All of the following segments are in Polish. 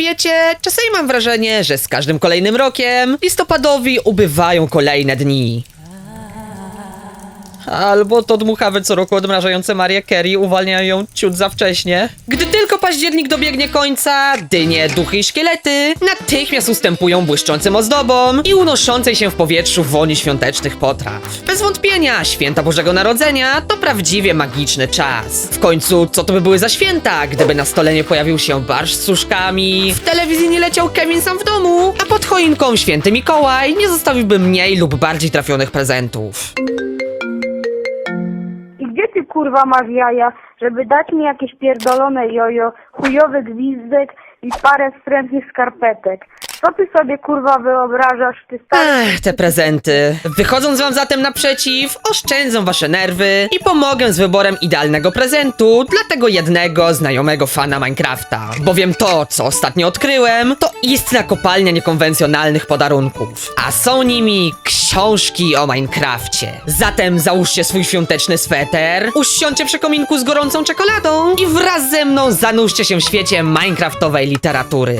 wiecie, czasami mam wrażenie, że z każdym kolejnym rokiem listopadowi ubywają kolejne dni. Albo to dmuchawy co roku odmrażające Marię Carey uwalniają ją ciut za wcześnie. Gdy tylko październik dobiegnie końca, dynie, duchy i szkielety natychmiast ustępują błyszczącym ozdobom i unoszącej się w powietrzu woni świątecznych potraw. Bez wątpienia, święta Bożego Narodzenia to prawdziwie magiczny czas. W końcu, co to by były za święta, gdyby na stole nie pojawił się barszcz z suszkami, w telewizji nie leciał Kevin sam w domu, a pod choinką święty Mikołaj nie zostawiłby mniej lub bardziej trafionych prezentów. I gdzie ty kurwa masz jaja, żeby dać mi jakieś pierdolone jojo, chujowy gwizdek i parę wstrętnych skarpetek? Co ty sobie kurwa wyobrażasz, ty stary... Te prezenty. Wychodząc wam zatem naprzeciw, oszczędzę wasze nerwy i pomogę z wyborem idealnego prezentu dla tego jednego znajomego fana Minecrafta. Bowiem to, co ostatnio odkryłem, to istna kopalnia niekonwencjonalnych podarunków. A są nimi książki o Minecrafcie. Zatem załóżcie swój świąteczny sweter, usiądźcie przy kominku z gorącą czekoladą i wraz ze mną zanurzcie się w świecie minecraftowej literatury.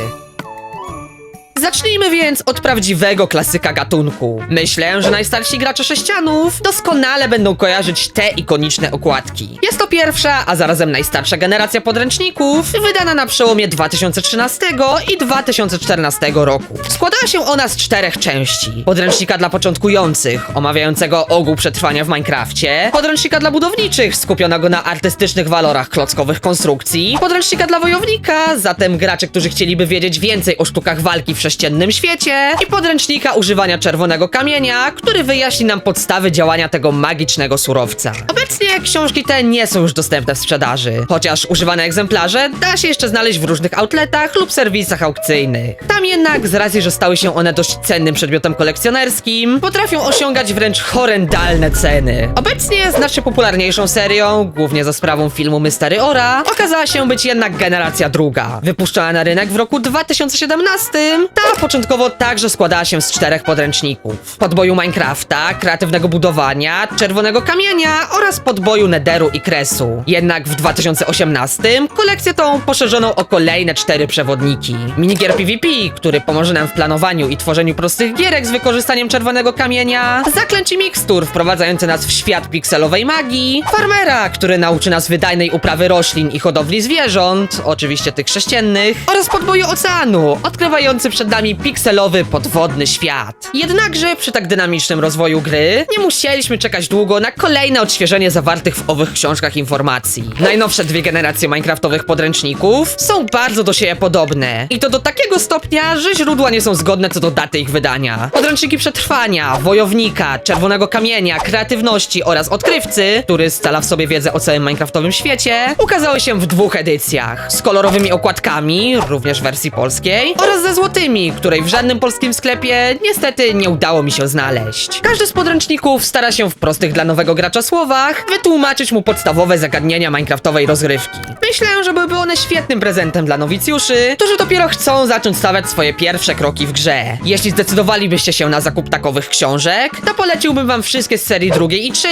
Zacznijmy więc od prawdziwego klasyka gatunku. Myślę, że najstarsi gracze sześcianów doskonale będą kojarzyć te ikoniczne okładki. Jest to pierwsza, a zarazem najstarsza generacja podręczników, wydana na przełomie 2013 i 2014 roku. Składała się ona z 4 części. Podręcznika dla początkujących, omawiającego ogół przetrwania w Minecrafcie, podręcznika dla budowniczych, skupionego na artystycznych walorach klockowych konstrukcji, podręcznika dla wojownika, zatem graczy, którzy chcieliby wiedzieć więcej o sztukach walki w sześciennym świecie, i podręcznika używania czerwonego kamienia, który wyjaśni nam podstawy działania tego magicznego surowca. Obecnie książki te nie są już dostępne w sprzedaży, chociaż używane egzemplarze da się jeszcze znaleźć w różnych outletach lub serwisach aukcyjnych. Tam jednak, z racji, że stały się one dość cennym przedmiotem kolekcjonerskim, potrafią osiągać wręcz horrendalne ceny. Obecnie znacznie popularniejszą serią, głównie za sprawą filmu Mystery Ora, okazała się być jednak generacja druga. Wypuszczona na rynek w roku 2017, ta początkowo także składała się z 4 podręczników. Podboju Minecrafta, kreatywnego budowania, czerwonego kamienia oraz podboju Netheru i Kresu. Jednak w 2018 kolekcję tą poszerzono o kolejne 4 przewodniki. Minigier PvP, który pomoże nam w planowaniu i tworzeniu prostych gierek z wykorzystaniem czerwonego kamienia, zaklęć i mikstur wprowadzający nas w świat pikselowej magii, farmera, który nauczy nas wydajnej uprawy roślin i hodowli zwierząt, oczywiście tych sześciennych, oraz podboju oceanu, odkrywający przed nami pikselowy podwodny świat. Jednakże przy tak dynamicznym rozwoju gry nie musieliśmy czekać długo na kolejne odświeżenie zawartych w owych książkach informacji. Najnowsze 2 generacje minecraftowych podręczników są bardzo do siebie podobne. I to do takiego stopnia, że źródła nie są zgodne co do daty ich wydania. Podręczniki przetrwania, wojownika, czerwonego kamienia, kreatywności oraz odkrywcy, który scala w sobie wiedzę o całym minecraftowym świecie, ukazały się w 2 edycjach. Z kolorowymi okładkami, również w wersji polskiej, oraz ze złotymi, której w żadnym polskim sklepie niestety nie udało mi się znaleźć. Każdy z podręczników stara się w prostych dla nowego gracza słowach wytłumaczyć mu podstawowe zagadnienia minecraftowej rozgrywki. Myślę, że byłyby one świetnym prezentem dla nowicjuszy, którzy dopiero chcą zacząć stawiać swoje pierwsze kroki w grze. Jeśli zdecydowalibyście się na zakup takowych książek, to poleciłbym wam wszystkie z serii 2 i 3,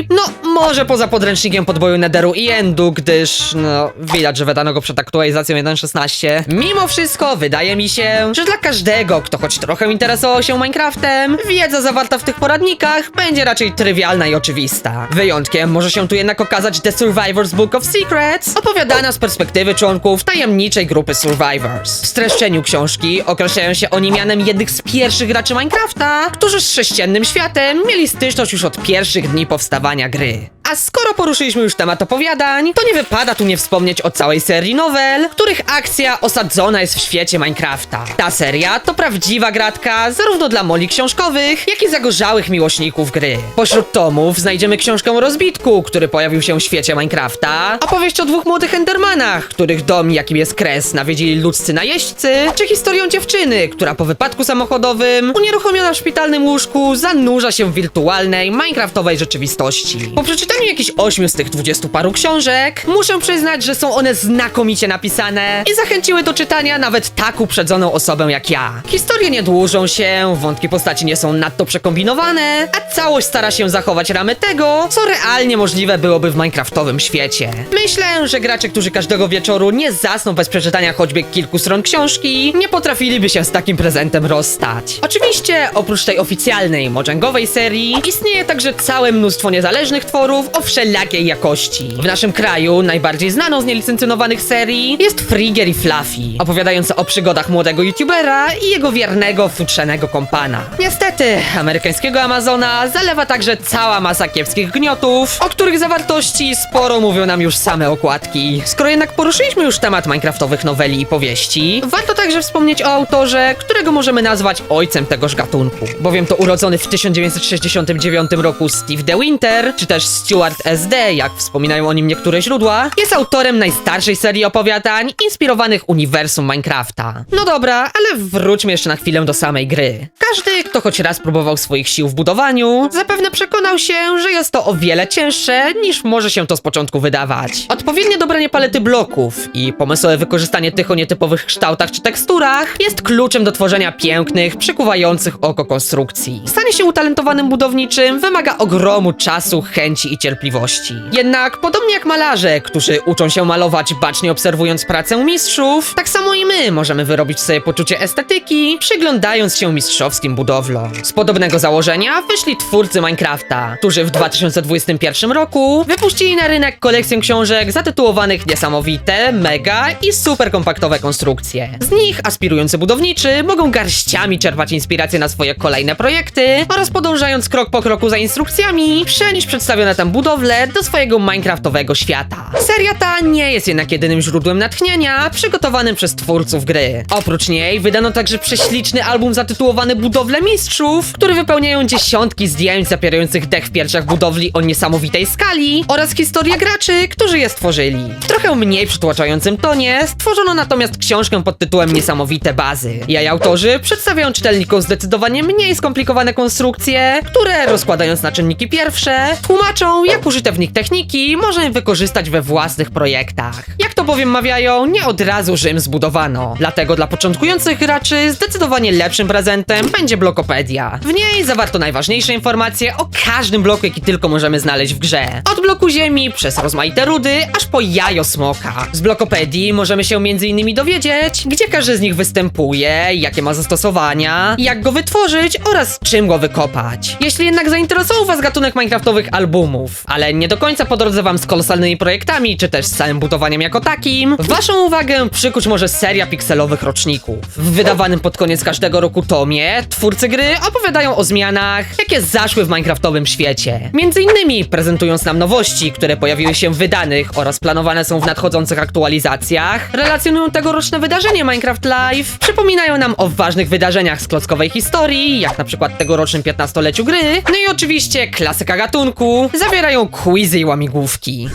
no może poza podręcznikiem podboju Netheru i Endu, gdyż no widać, że wydano go przed aktualizacją 1.16. Mimo wszystko wydaje mi się, że dla każdego, kto choć trochę interesował się Minecraftem, wiedza zawarta w tych poradnikach będzie raczej trywialna i oczywista. Wyjątkiem może się tu jednak okazać The Survivor's Book of Secrets, opowiadana z perspektywy członków tajemniczej grupy Survivors. W streszczeniu książki określają się oni mianem jednych z pierwszych graczy Minecrafta, którzy z sześciennym światem mieli styczność już od pierwszych dni powstawania gry. A skoro poruszyliśmy już temat opowiadań, to nie wypada tu nie wspomnieć o całej serii nowel, których akcja osadzona jest w świecie Minecrafta. Ta seria to prawdziwa gratka zarówno dla moli książkowych, jak i zagorzałych miłośników gry. Pośród tomów znajdziemy książkę o rozbitku, który pojawił się w świecie Minecrafta, opowieść o 2 młodych endermanach, których dom, jakim jest Kres, nawiedzili ludzcy najeźdźcy, czy historią dziewczyny, która po wypadku samochodowym, unieruchomiona w szpitalnym łóżku, zanurza się w wirtualnej, minecraftowej rzeczywistości. Po przeczytaniu Spełnił jakieś 8 z tych 20 paru książek. Muszę przyznać, że są one znakomicie napisane i zachęciły do czytania nawet tak uprzedzoną osobę jak ja. Historie nie dłużą się, wątki postaci nie są nadto przekombinowane, a całość stara się zachować ramy tego, co realnie możliwe byłoby w minecraftowym świecie. Myślę, że gracze, którzy każdego wieczoru nie zasną bez przeczytania choćby kilku stron książki, nie potrafiliby się z takim prezentem rozstać. Oczywiście, oprócz tej oficjalnej, mojęgowej serii, istnieje także całe mnóstwo niezależnych tworów o wszelakiej jakości. W naszym kraju najbardziej znaną z nielicencjonowanych serii jest Frigger i Fluffy, opowiadająca o przygodach młodego youtubera i jego wiernego, futrzanego kompana. Niestety, amerykańskiego Amazona zalewa także cała masa kiepskich gniotów, o których zawartości sporo mówią nam już same okładki. Skoro jednak poruszyliśmy już temat minecraftowych noweli i powieści, warto także wspomnieć o autorze, którego możemy nazwać ojcem tegoż gatunku, bowiem to urodzony w 1969 roku Steve De Winter, czy też Stuart S.D., jak wspominają o nim niektóre źródła, jest autorem najstarszej serii opowiadań inspirowanych uniwersum Minecrafta. No dobra, ale wróćmy jeszcze na chwilę do samej gry. Każdy, kto choć raz próbował swoich sił w budowaniu, zapewne przekonał się, że jest to o wiele cięższe, niż może się to z początku wydawać. Odpowiednie dobranie palety bloków i pomysłowe wykorzystanie tych o nietypowych kształtach czy teksturach jest kluczem do tworzenia pięknych, przykuwających oko konstrukcji. Stanie się utalentowanym budowniczym wymaga ogromu czasu, chęci i cierpliwości. Jednak podobnie jak malarze, którzy uczą się malować bacznie obserwując pracę mistrzów, tak samo i my możemy wyrobić sobie poczucie estetyki, przyglądając się mistrzowskim budowlom. Z podobnego założenia wyszli twórcy Minecrafta, którzy w 2021 roku wypuścili na rynek kolekcję książek zatytułowanych niesamowite, mega i super kompaktowe konstrukcje. Z nich aspirujący budowniczy mogą garściami czerpać inspiracje na swoje kolejne projekty oraz podążając krok po kroku za instrukcjami, przenieść przedstawione tam budowle do swojego minecraftowego świata. Seria ta nie jest jednak jedynym źródłem natchnienia przygotowanym przez twórców gry. Oprócz niej wydano także prześliczny album zatytułowany Budowle Mistrzów, który wypełniają dziesiątki zdjęć zapierających dech w piersiach budowli o niesamowitej skali oraz historie graczy, którzy je stworzyli. W trochę mniej przytłaczającym tonie stworzono natomiast książkę pod tytułem Niesamowite bazy. Jej autorzy przedstawiają czytelnikom zdecydowanie mniej skomplikowane konstrukcje, które rozkładając na czynniki pierwsze, tłumaczą, jak użyte w nich techniki możemy wykorzystać we własnych projektach. Jak to bowiem mawiają, nie od razu Rzym zbudowano. Dlatego dla początkujących graczy zdecydowanie lepszym prezentem będzie Blokopedia. W niej zawarto najważniejsze informacje o każdym bloku, jaki tylko możemy znaleźć w grze. Od bloku ziemi, przez rozmaite rudy, aż po jajo smoka. Z Blokopedii możemy się m.in. dowiedzieć, gdzie każdy z nich występuje, jakie ma zastosowania, jak go wytworzyć oraz czym go wykopać. Jeśli jednak zainteresował was gatunek minecraftowych albumów, ale nie do końca po drodze wam z kolosalnymi projektami, czy też z całym budowaniem jako takim, waszą uwagę przykuć może seria pikselowych roczników. W wydawanym pod koniec każdego roku tomie twórcy gry opowiadają o zmianach, jakie zaszły w minecraftowym świecie. Między innymi prezentując nam nowości, które pojawiły się w wydanych oraz planowane są w nadchodzących aktualizacjach, relacjonują tegoroczne wydarzenie Minecraft Live, przypominają nam o ważnych wydarzeniach z klockowej historii, jak na przykład tegorocznym 15-leciu gry, no i oczywiście klasyka gatunku, zawierają quizy i łamigłówki.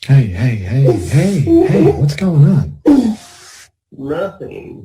Hey, what's going on?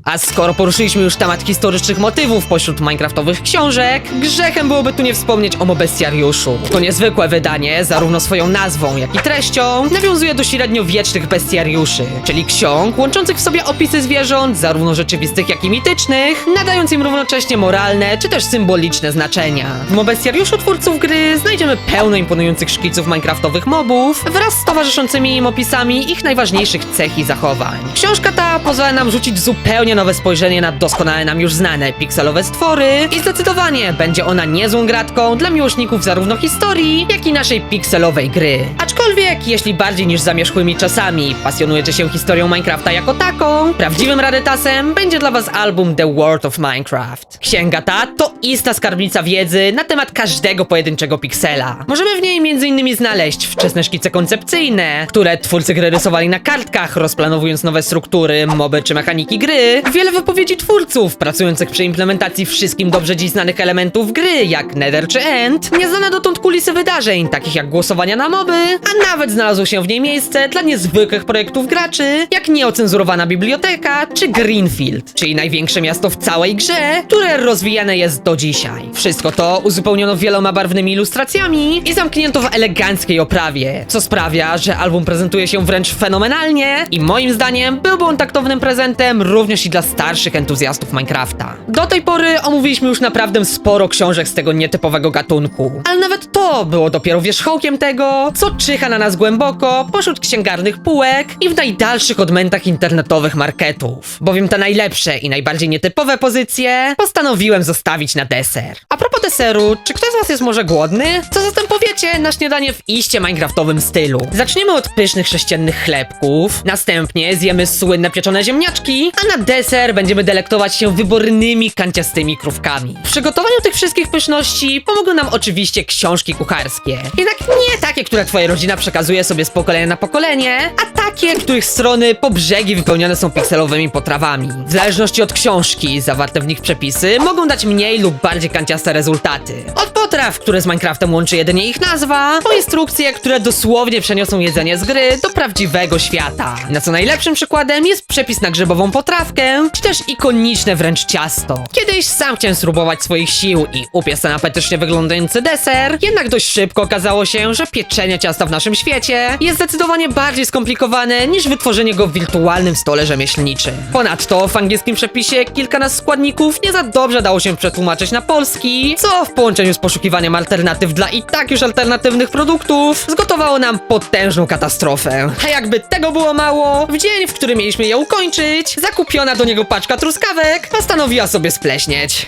A skoro poruszyliśmy już temat historycznych motywów pośród minecraftowych książek, grzechem byłoby tu nie wspomnieć o Mobestiariuszu. To niezwykłe wydanie, zarówno swoją nazwą, jak i treścią, nawiązuje do średniowiecznych bestiariuszy, czyli ksiąg łączących w sobie opisy zwierząt, zarówno rzeczywistych, jak i mitycznych, nadając im równocześnie moralne, czy też symboliczne znaczenia. W Mobestiariuszu twórców gry znajdziemy pełno imponujących szkiców minecraftowych mobów, wraz z towarzyszącymi im opisami ich najważniejszych cech i zachowań. Książka ta pozwala nam rzucić zupełnie nowe spojrzenie na doskonale nam już znane pikselowe stwory i zdecydowanie będzie ona niezłą gratką dla miłośników zarówno historii, jak i naszej pikselowej gry. Aczkolwiek, jeśli bardziej niż zamierzchłymi czasami pasjonujecie się historią Minecrafta jako taką, prawdziwym rarytasem będzie dla was album The World of Minecraft. Księga ta to ista skarbnica wiedzy na temat każdego pojedynczego piksela. Możemy w niej m.in. znaleźć wczesne szkice koncepcyjne, które twórcy gry rysowali na kartkach, rozplanowując nowe struktury, moby czy mechaniki gry, wiele wypowiedzi twórców pracujących przy implementacji wszystkim dobrze dziś znanych elementów gry, jak Nether czy End, nieznane dotąd kulisy wydarzeń, takich jak głosowania na moby, a nawet znalazło się w niej miejsce dla niezwykłych projektów graczy, jak nieocenzurowana biblioteka czy Greenfield, czyli największe miasto w całej grze, które rozwijane jest do dzisiaj. Wszystko to uzupełniono wieloma barwnymi ilustracjami i zamknięto w eleganckiej oprawie, co sprawia, że album prezentuje się wręcz fenomenalnie i moim zdaniem byłby on taktownym prezentem również i dla starszych entuzjastów Minecrafta. Do tej pory omówiliśmy już naprawdę sporo książek z tego nietypowego gatunku, ale nawet to było dopiero wierzchołkiem tego, co czyha na nas głęboko pośród księgarnych półek i w najdalszych odmętach internetowych marketów, bowiem te najlepsze i najbardziej nietypowe pozycje postanowiłem zostawić na deser. A propos deseru, czy ktoś z was jest może głodny? Co zatem powiecie na śniadanie w iście minecraftowym stylu? Zaczniemy od pysznych sześciennych chlebków, następnie zjemy słynne pieczone ziemniaczki, a na deser będziemy delektować się wybornymi kanciastymi krówkami. W przygotowaniu tych wszystkich pyszności pomogły nam oczywiście książki kucharskie. Jednak nie takie, które twoja rodzina przekazuje sobie z pokolenia na pokolenie, a takie, których strony po brzegi wypełnione są pikselowymi potrawami. W zależności od książki, zawarte w nich przepisy mogą dać mniej lub bardziej kanciaste rezultaty. Od potraw, które z Minecraftem łączy jedynie ich nazwa, po instrukcje, które dosłownie przeniosą jedzenie z gry do prawdziwego świata. Na co najlepszym przykładem jest przepis na grzybową potrawkę, czy też ikoniczne wręcz ciasto. Kiedyś sam chciałem spróbować swoich sił i upiec ten apetycznie wyglądający deser, jednak dość szybko okazało się, że pieczenie ciasta w naszym świecie jest zdecydowanie bardziej skomplikowane niż wytworzenie go w wirtualnym stole rzemieślniczym. Ponadto w angielskim przepisie kilkanaście składników nie za dobrze dało się przetłumaczyć na polski, co w połączeniu z poszukiwaniem alternatyw dla i tak już alternatywnych produktów zgotowało nam potężną katastrofę. A jakby tego było mało, w dzień, w którym mieliśmy je ukończyć, zakupiona do niego paczka truskawek postanowiła sobie spleśnieć.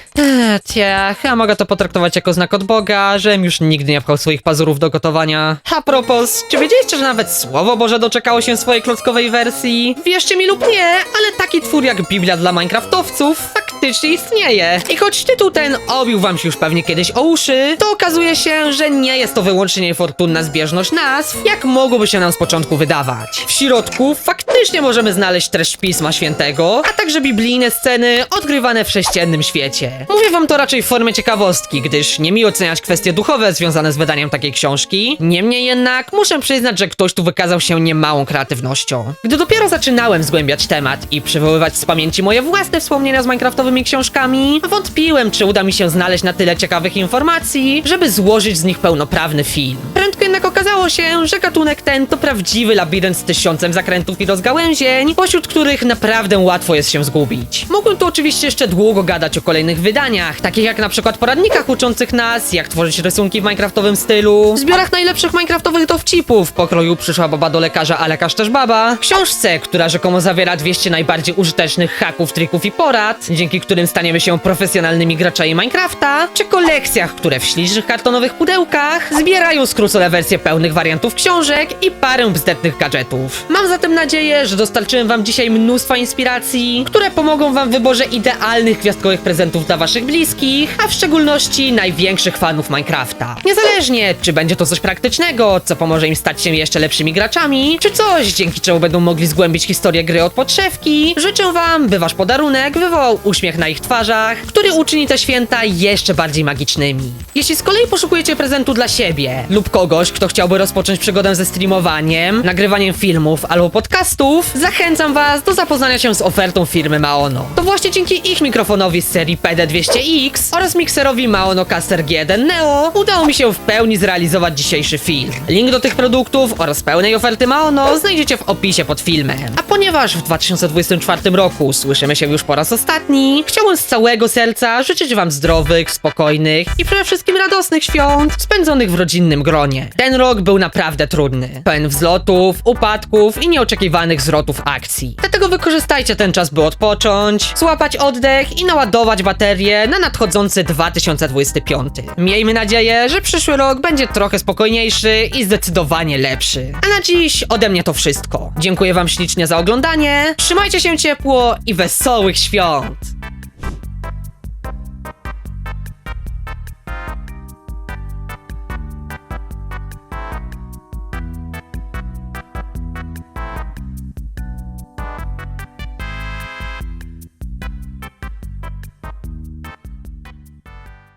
Chyba mogę to potraktować jako znak od Boga, żem już nigdy nie pchał swoich pazurów do gotowania. A propos, czy wiedzieliście, że nawet Słowo Boże doczekało się swojej klockowej wersji? Wierzcie mi lub nie, ale taki twór jak Biblia dla Minecraftowców faktycznie istnieje. I choć tytuł ten obił wam się już pewnie kiedyś o uszy, to okazuje się, że nie jest to wyłącznie niefortunna zbieżność nazw, jak mogłoby się nam z początku wydawać. W środku faktycznie możemy znaleźć treść Pisma Świętego, a także biblijne sceny odgrywane w sześciennym świecie. Mówię wam to raczej w formie ciekawostki, gdyż nie mi oceniać kwestie duchowe związane z wydaniem takiej książki. Niemniej jednak muszę przyznać, że ktoś tu wykazał się niemałą kreatywnością. Gdy dopiero zaczynałem zgłębiać temat i przywoływać z pamięci moje własne wspomnienia z minecraftowymi książkami, wątpiłem, czy uda mi się znaleźć na tyle ciekawych informacji, żeby złożyć z nich pełnoprawny film. Prędko jednak okazało się, że gatunek ten to prawdziwy labirynt z tysiącem zakrętów i rozgałęzień, pośród których naprawdę łatwo jest się zgubić. Mógłbym tu oczywiście jeszcze długo gadać o kolejnych wydaniach, takich jak na przykład poradnikach uczących nas, jak tworzyć rysunki w minecraftowym stylu, zbiorach najlepszych minecraftowych dowcipów, pokroju przyszła baba do lekarza, a lekarz też baba, książce, która rzekomo zawiera 200 najbardziej użytecznych haków, trików i porad, dzięki którym staniemy się profesjonalnymi graczami Minecrafta, czy kolekcjach, które w ślicznych kartonowych pudełkach zbierają skrócone wersje pełnych wariantów książek i parę bzdetnych gadżetów. Mam zatem nadzieję, że dostarczyłem wam dzisiaj mnóstwa inspiracji, które pomogą wam w wyborze idealnych gwiazdkowych prezentów dla waszych bliskich, a w szczególności największych fanów Minecrafta. Niezależnie, czy będzie to coś praktycznego, co pomoże im stać się jeszcze lepszymi graczami, czy coś, dzięki czemu będą mogli zgłębić historię gry od podszewki, życzę wam, by wasz podarunek wywołał uśmiech na ich twarzach, który uczyni te święta jeszcze bardziej magicznymi. Jeśli z kolei poszukujecie prezentu dla siebie lub kogoś, kto chciałby rozpocząć przygodę ze streamowaniem, nagrywaniem filmów albo podcastów, zachęcam was do zapoznania się z ofertą firmy Maono. To właśnie dzięki ich mikrofonowi z serii PD200X oraz mikserowi Maono Caster G1 Neo udało mi się w pełni zrealizować dzisiejszy film. Link do tych produktów oraz pełnej oferty Maono znajdziecie w opisie pod filmem. A ponieważ w 2024 roku słyszymy się już po raz ostatni, chciałbym z całego serca życzyć wam zdrowych, spokojnych i przede wszystkim radosnych świąt spędzonych w rodzinnym gronie. Ten rok był naprawdę trudny, pełen wzlotów, upadków i nieoczekiwanych zwrotów akcji. Dlatego wykorzystajcie ten czas, by odpocząć, złapać oddech i naładować baterię na nadchodzący 2025. Miejmy nadzieję, że przyszły rok będzie trochę spokojniejszy i zdecydowanie lepszy. A na dziś ode mnie to wszystko. Dziękuję wam ślicznie za oglądanie, trzymajcie się ciepło i wesołych świąt!